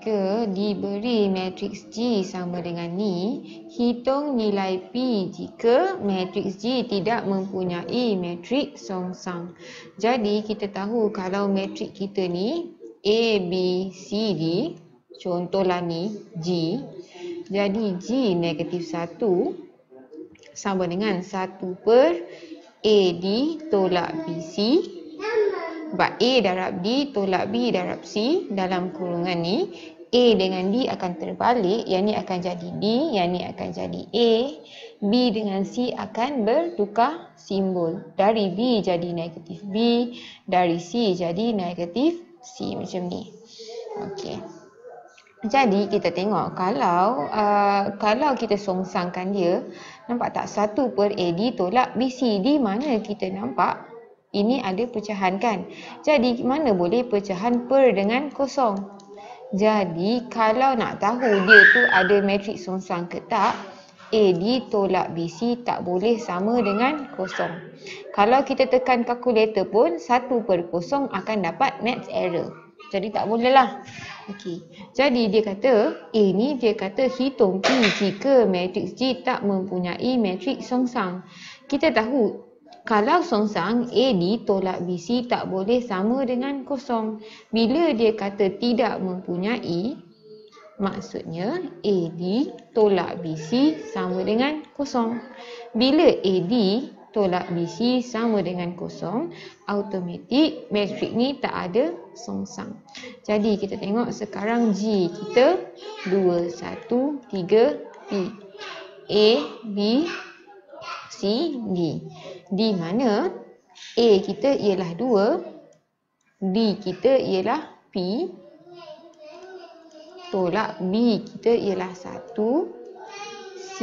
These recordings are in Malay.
3 diberi matriks G sama dengan ni, hitung nilai P jika matriks G tidak mempunyai matriks songsang. Jadi kita tahu kalau matriks kita ni A, B, C, D, contohlah ni G. Jadi G negatif 1 sama dengan 1 per AD tolak BC. Sebab A darab D tolak B darab C, dalam kurungan ni A dengan D akan terbalik, yang ni akan jadi D, yang ni akan jadi A. B dengan C akan bertukar simbol. Dari B jadi negatif B, dari C jadi negatif C, macam ni. Okey. Jadi kita tengok kalau kita songsangkan dia, nampak tak 1 per AD tolak BC, di mana kita nampak ini ada pecahan kan. Jadi mana boleh pecahan per dengan kosong. Jadi kalau nak tahu dia tu ada matriks songsang ke tak, AD tolak BC tak boleh sama dengan kosong. Kalau kita tekan kalkulator pun 1 per kosong akan dapat maths error. Jadi tak boleh lah. Okey. Jadi dia kata A ni dia kata hitung P jika matriks G tak mempunyai matriks songsang. Kita tahu kalau songsang AD tolak BC tak boleh sama dengan kosong. Bila dia kata tidak mempunyai, maksudnya AD tolak BC sama dengan kosong. Bila AD tolak BC sama dengan kosong, automatik matrik ni tak ada songsang. Jadi kita tengok sekarang G kita 2, 1, 3, P. A, B, C, D. Di mana A kita ialah 2, D kita ialah P, tolak B kita ialah 1, C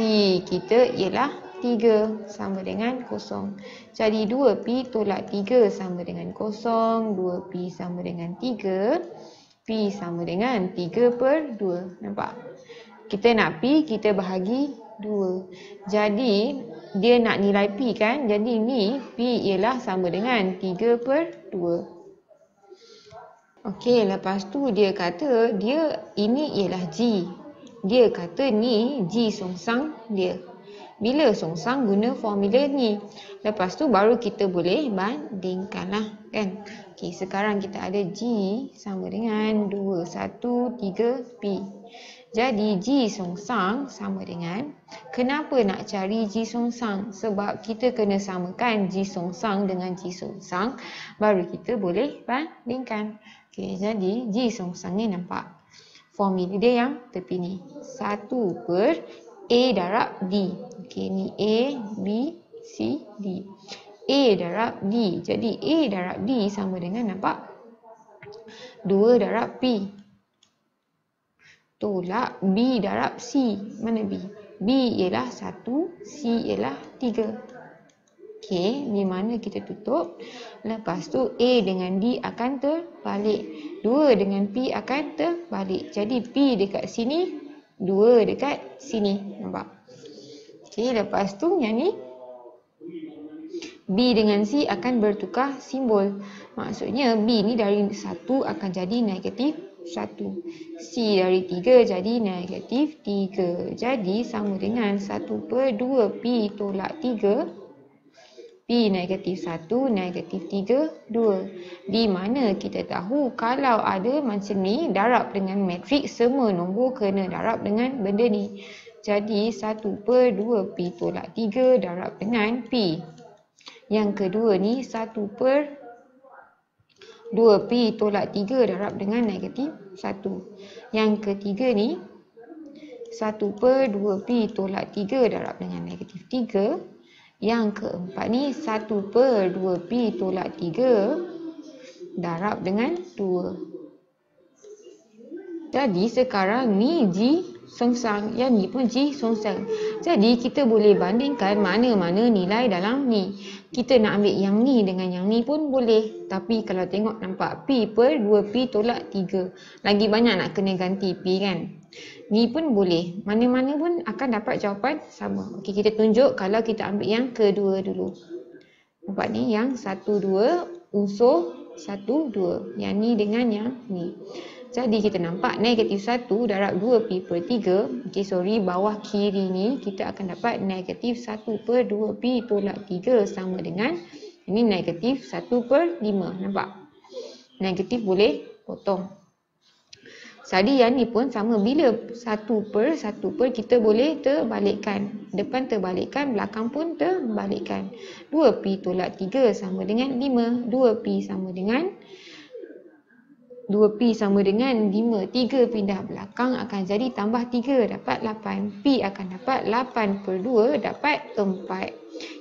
kita ialah 3 sama dengan kosong. Jadi 2P tolak 3 sama dengan kosong, 2P sama dengan 3, P sama dengan 3 per 2. Nampak? Kita nak P, kita bahagi 2. Jadi dia nak nilai P kan? Jadi ni P ialah sama dengan 3 per 2. Okey, lepas tu dia kata ini ialah G. Dia kata ni G songsang dia. Bila songsang guna formula ni. Lepas tu baru kita boleh bandingkan lah kan. Okey, sekarang kita ada G sama dengan 2, 1, 3, P. Jadi G songsang sama dengan, kenapa nak cari G songsang? Sebab kita kena samakan G songsang dengan G songsang, baru kita boleh bandingkan. Okey, jadi G songsang ni nampak formula dia yang tepi ni. 1 per A darab D. Okey, ni A, B, C, D. A darab D. Jadi A darab D sama dengan nampak 2 darab P. Tolak B darab C. Mana B? B ialah 1, C ialah 3. Okey, di mana kita tutup. Lepas tu A dengan D akan terbalik. 2 dengan P akan terbalik. Jadi P dekat sini, 2 dekat sini. Nampak? Okey, lepas tu yang ni B dengan C akan bertukar simbol. Maksudnya B ni dari 1 akan jadi negatif 1. C dari 3 jadi negatif 3. Jadi sama dengan 1 per 2P tolak 3. P negatif 1, negatif 3, 2. Di mana kita tahu kalau ada macam ni, darab dengan matriks, semua nombor kena darab dengan benda ni. Jadi 1 per 2P tolak 3 darab dengan P. Yang kedua ni 1 per 2P tolak 3 darab dengan negatif 1. Yang ketiga ni 1 per 2P tolak 3 darab dengan negatif 3. Yang keempat ni 1 per 2P tolak 3 darab dengan 2. Jadi sekarang ni G songsang, yang ni pun G songsang. Jadi kita boleh bandingkan mana-mana nilai dalam ni. Kita nak ambil yang ni dengan yang ni pun boleh. Tapi kalau tengok nampak P per 2P tolak 3. Lagi banyak nak kena ganti P kan. Ni pun boleh. Mana-mana pun akan dapat jawapan sama. Okey, kita tunjuk kalau kita ambil yang kedua dulu. Nampak ni yang 1, 2, unsur 1, 2. Yang ni dengan yang ni. Jadi kita nampak negatif 1 darab 2Pi per 3. Okey, sorry, bawah kiri ni kita akan dapat negatif 1 per 2Pi tolak 3 sama dengan, ini negatif 1 per 5. Nampak? Negatif boleh potong. Jadi yang ni pun sama, bila 1 per kita boleh terbalikkan. Depan terbalikkan, belakang pun terbalikkan. 2Pi tolak 3 sama dengan 5. 2Pi sama dengan 5. 3 pindah belakang akan jadi tambah 3 dapat 8. Pi akan dapat 8 per 2 dapat 4.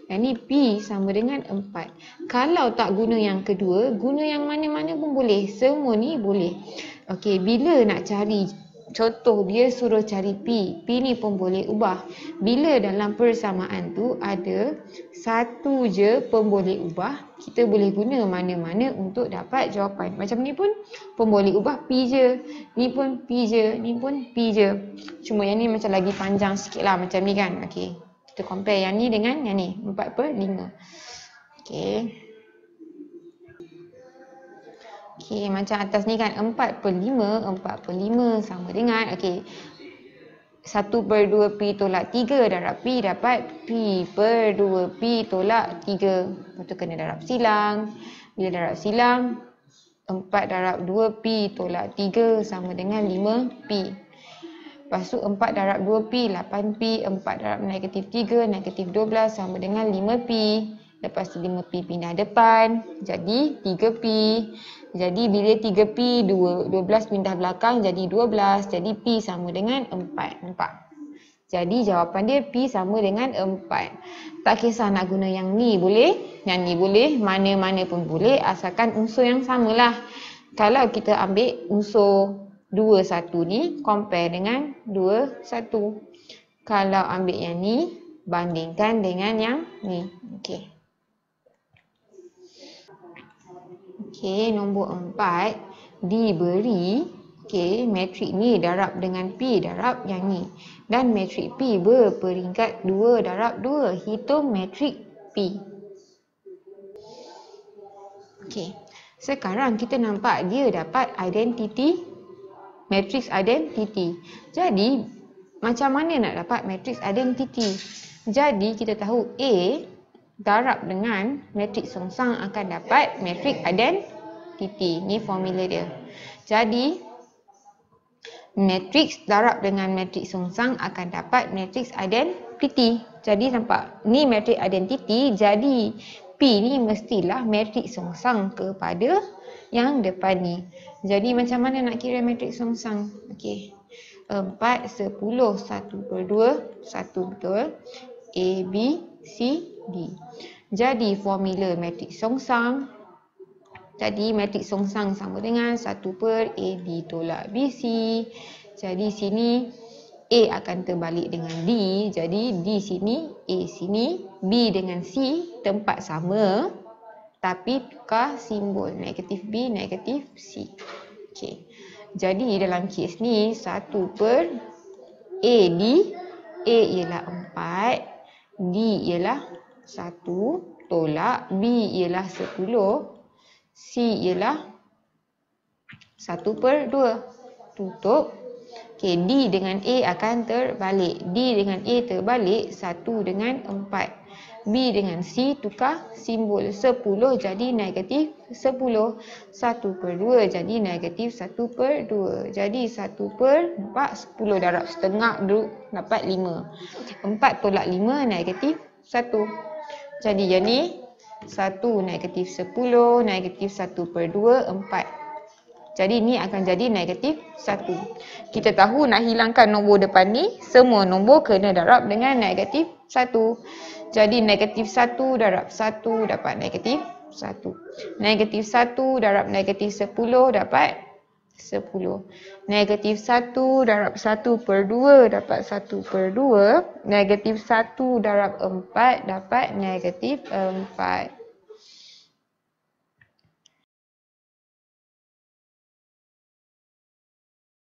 Yang ni Pi sama dengan 4. Kalau tak guna yang kedua, guna yang mana-mana pun boleh. Semua ni boleh. Okey, bila nak cari, contoh dia suruh cari Pi. Pi ni pun boleh ubah. Bila dalam persamaan tu ada satu je pun boleh ubah, kita boleh guna mana-mana untuk dapat jawapan. Macam ni pun boleh ubah Pi je. Ni pun Pi je. Ni pun Pi je. Cuma yang ni macam lagi panjang sikit lah. Macam ni kan. Okey. Kita compare yang ni dengan yang ni. 4 per 5. Okey. Okey, macam atas ni kan 4 per 5. 4 per 5 sama dengan, okey, 1 per 2 Pi tolak 3 darab Pi dapat Pi per 2 Pi tolak 3. Lepas tu kena darab silang. Bila darab silang, 4 darab 2 Pi tolak 3 sama dengan 5 Pi. Lepas tu 4 darab 2 Pi 8 Pi. 4 darab negatif 3 negatif 12 sama dengan 5 Pi. Lepas tu 5 Pi pindah depan, jadi 3 Pi. Jadi bila 3 Pi, 12 pindah belakang jadi 12. Jadi Pi sama dengan 4. Nampak? Jadi jawapan dia Pi sama dengan 4. Tak kisah nak guna yang ni boleh, yang ni boleh, mana-mana pun boleh, asalkan unsur yang samalah. Kalau kita ambil unsur 2, 1 ni, compare dengan 2, 1. Kalau ambil yang ni, bandingkan dengan yang ni. Okey. Okey, nombor 4 diberi, okey, matrik ni darab dengan Pi darab yang ni. Dan matrik Pi berperingkat 2 darab 2. Hitung matrik Pi. Okey. Sekarang kita nampak dia dapat identiti, matriks identiti. Jadi, macam mana nak dapat matriks identiti? Jadi, kita tahu A darab dengan matriks songsang akan dapat matriks identiti. Ni formula dia. Jadi, matriks darab dengan matriks songsang akan dapat matriks identiti. Jadi, nampak? Ni matriks identiti. Jadi, P ni mestilah matriks songsang kepada yang depan ni. Jadi, macam mana nak kira matriks songsang? Okey. 4, 10, 1 per 2, 1 betul. A, B, C, D. Jadi formula matriks songsang. Jadi matriks songsang sama dengan 1 per AB tolak BC. Jadi sini A akan terbalik dengan D. Jadi D sini, A sini, B dengan C tempat sama. Tapi tukar simbol. Negatif B, negatif C. Okey. Jadi dalam kes ni 1 per AD. A ialah 4. D ialah 1 tolak B ialah 10. C ialah 1 per 2. Tutup. Okey, D dengan A akan terbalik. D dengan A terbalik 1 dengan 4. B dengan C tukar simbol. 10 jadi negatif 10. 1 per 2 jadi negatif 1 per 2. Jadi 1 per 4, 10 darab setengah dulu dapat 5. 4 tolak 5 negatif 1. Jadi yang ni 1 negatif 10, negatif 1 per 2, 4. Jadi ni akan jadi negatif 1. Kita tahu nak hilangkan nombor depan ni, semua nombor kena darab dengan negatif 1. Jadi negatif 1 darab 1 dapat negatif 1. Negatif 1 darab negatif 10 dapat 10. Negatif 1 darab 1 per 2 dapat 1 per 2. Negatif 1 darab 4 dapat negatif 4.